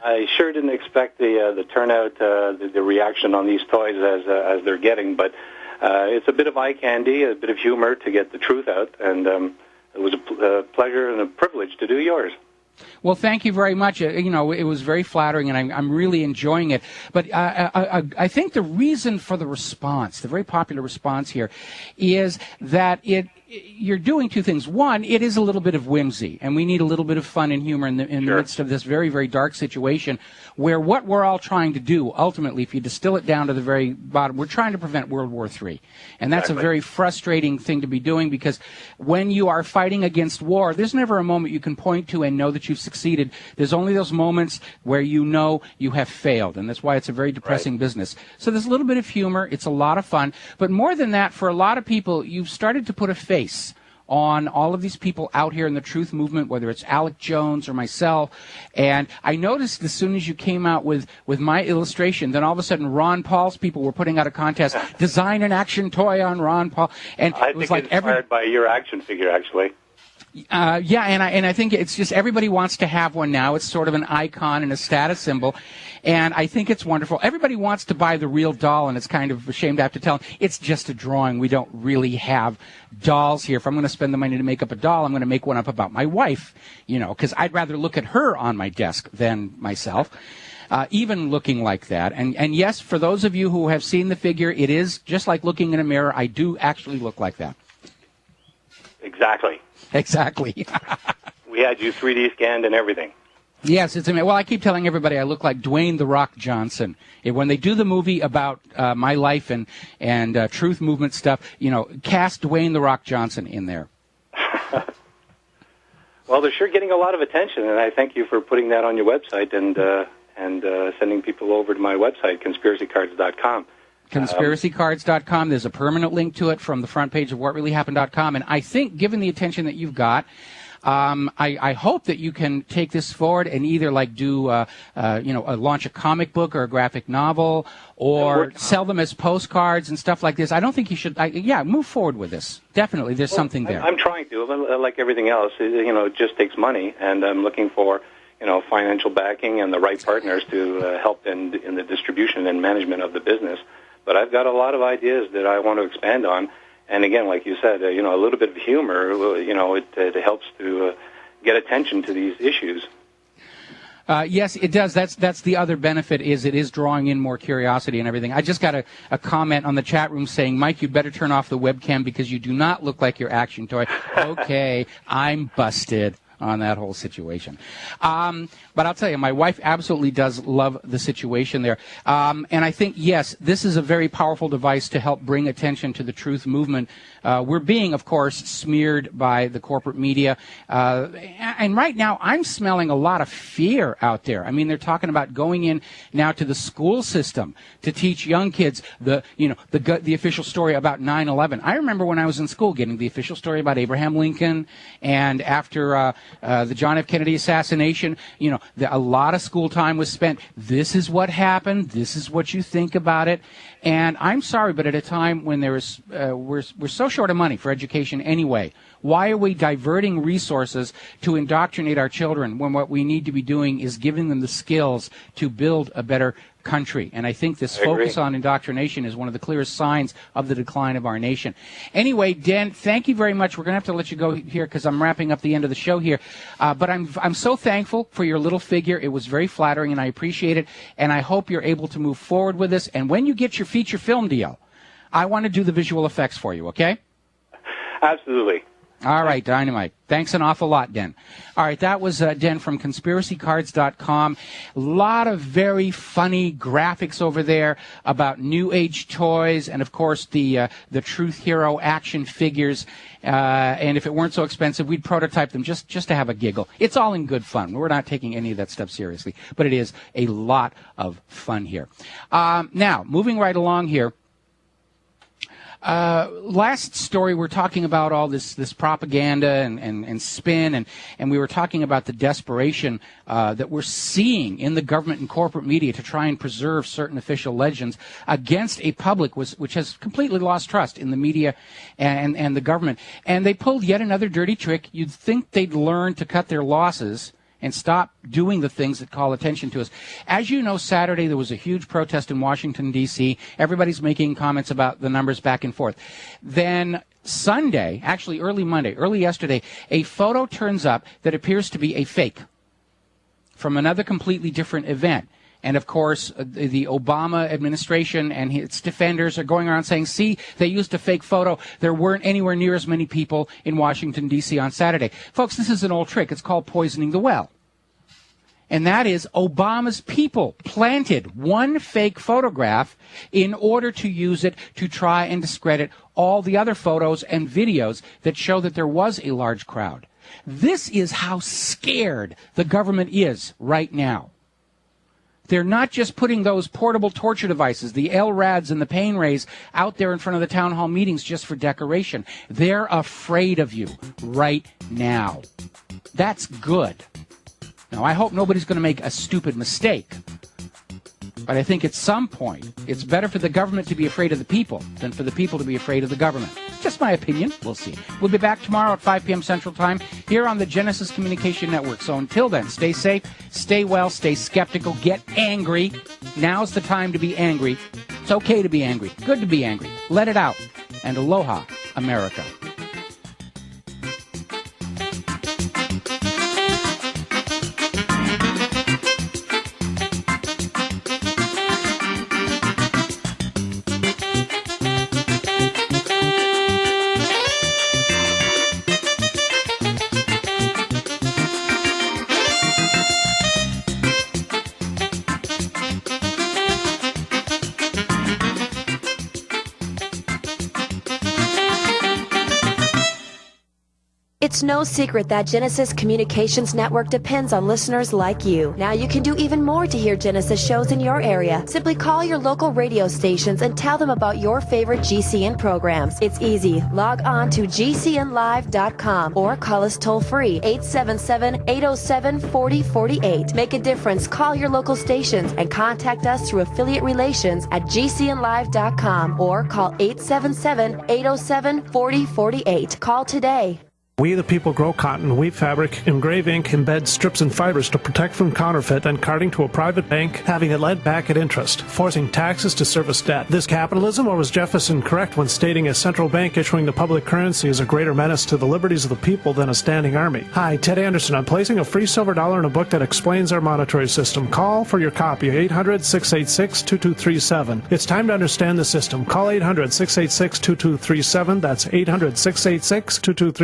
I sure didn't expect the turnout, the reaction on these toys as they're getting, but it's a bit of eye candy, a bit of humor to get the truth out, and it was a pleasure and a privilege to do yours. Well, thank you very much. You know, it was very flattering, and I'm really enjoying it. But I think the reason for the response, the very popular response here, is that you're doing two things. One, it is a little bit of whimsy, and we need a little bit of fun and humor in the midst of this very, very dark situation, where what we're all trying to do, ultimately, if you distill it down to the very bottom, we're trying to prevent World War III. And that's a very frustrating thing to be doing, because when you are fighting against war, there's never a moment you can point to and know that you've succeeded. There's only those moments where you know you have failed, and that's why it's a very depressing business. So there's a little bit of humor. It's a lot of fun. But more than that, for a lot of people, you've started to put a face on all of these people out here in the truth movement, whether it's Alec Jones or myself. And I noticed as soon as you came out with my illustration, then all of a sudden Ron Paul's people were putting out a contest, design an action toy on Ron Paul. And I think like inspired by your action figure, actually. Yeah, and I think it's just everybody wants to have one now. It's sort of an icon and a status symbol, and I think it's wonderful. Everybody wants to buy the real doll, and it's kind of a shame to have to tell them, it's just a drawing. We don't really have dolls here. If I'm going to spend the money to make up a doll, I'm going to make one up about my wife, you know, because I'd rather look at her on my desk than myself. Even looking like that. And yes, for those of you who have seen the figure, it is just like looking in a mirror. I do actually look like that. Exactly. We had you 3D scanned and everything. Yes, it's amazing. Well, I keep telling everybody I look like Dwayne "The Rock" Johnson. When they do the movie about my life and truth movement stuff, you know, cast Dwayne "The Rock" Johnson in there. Well, they're sure getting a lot of attention, and I thank you for putting that on your website and sending people over to my website, conspiracycards.com. Conspiracycards.com. There's a permanent link to it from the front page of whatreallyhappened.com. And I think, given the attention that you've got, I hope that you can take this forward and either launch a comic book or a graphic novel, or sell them as postcards and stuff like this. I don't think you should. Move forward with this. Definitely, there's something there. I'm trying to. Like everything else, it just takes money, and I'm looking for financial backing and the right partners to help in the distribution and management of the business. But I've got a lot of ideas that I want to expand on. And again, like you said, a little bit of humor, it helps to get attention to these issues. Yes, it does. That's the other benefit, is it is drawing in more curiosity and everything. I just got a comment on the chat room saying, Mike, you'd better turn off the webcam because you do not look like your action toy. Okay, I'm busted on that whole situation. But I'll tell you, my wife absolutely does love the situation there. And I think, yes, this is a very powerful device to help bring attention to the truth movement. We're being, of course, smeared by the corporate media. And right now, I'm smelling a lot of fear out there. I mean, they're talking about going in now to the school system to teach young kids the official story about 9/11. I remember when I was in school getting the official story about Abraham Lincoln, and after the John F. Kennedy assassination, a lot of school time was spent. This is what happened. This is what you think about it. And I'm sorry, but at a time when we're so short of money for education anyway, why are we diverting resources to indoctrinate our children when what we need to be doing is giving them the skills to build a better country? And I think this focus on indoctrination is one of the clearest signs of the decline of our nation. Anyway, Dan, thank you very much. We're going to have to let you go here because I'm wrapping up the end of the show here. But I'm so thankful for your little figure. It was very flattering, and I appreciate it. And I hope you're able to move forward with this. And when you get your feature film deal, I want to do the visual effects for you, okay? Absolutely. All right, Dynamite. Thanks an awful lot, Den. All right, that was Den from conspiracycards.com. A lot of very funny graphics over there about New Age toys and, of course, the Truth Hero action figures. And if it weren't so expensive, we'd prototype them just to have a giggle. It's all in good fun. We're not taking any of that stuff seriously, but it is a lot of fun here. Now, moving right along here. Last story, we're talking about all this propaganda and spin, and we were talking about the desperation that we're seeing in the government and corporate media to try and preserve certain official legends against a public which has completely lost trust in the media and the government. And they pulled yet another dirty trick. You'd think they'd learn to cut their losses and stop doing the things that call attention to us. As you know, Saturday there was a huge protest in Washington, D.C. Everybody's making comments about the numbers back and forth. Then Sunday, actually early Monday, early yesterday, a photo turns up that appears to be a fake from another completely different event. And, of course, the Obama administration and its defenders are going around saying, see, they used a fake photo. There weren't anywhere near as many people in Washington, D.C. on Saturday. Folks, this is an old trick. It's called poisoning the well. And that is Obama's people planted one fake photograph in order to use it to try and discredit all the other photos and videos that show that there was a large crowd. This is how scared the government is right now. They're not just putting those portable torture devices, the LRADs and the pain rays, out there in front of the town hall meetings just for decoration. They're afraid of you right now. That's good. Now, I hope nobody's going to make a stupid mistake. But I think at some point, it's better for the government to be afraid of the people than for the people to be afraid of the government. Just my opinion. We'll see. We'll be back tomorrow at 5 p.m. Central Time here on the Genesis Communication Network. So until then, stay safe, stay well, stay skeptical, get angry. Now's the time to be angry. It's okay to be angry. Good to be angry. Let it out. And aloha, America. It's no secret that Genesis Communications Network depends on listeners like you. Now you can do even more to hear Genesis shows in your area. Simply call your local radio stations and tell them about your favorite GCN programs. It's easy. Log on to gcnlive.com or call us toll-free 877-807-4048. Make a difference. Call your local stations and contact us through affiliate relations at gcnlive.com or call 877-807-4048. Call today. We the people grow cotton, weave fabric, engrave ink, embed strips and fibers to protect from counterfeit and carting to a private bank, having it lent back at interest, forcing taxes to service debt. This capitalism, or was Jefferson correct when stating a central bank issuing the public currency is a greater menace to the liberties of the people than a standing army? Hi, Ted Anderson. I'm placing a free silver dollar in a book that explains our monetary system. Call for your copy, 800-686-2237. It's time to understand the system. Call 800-686-2237. That's 800-686-2237.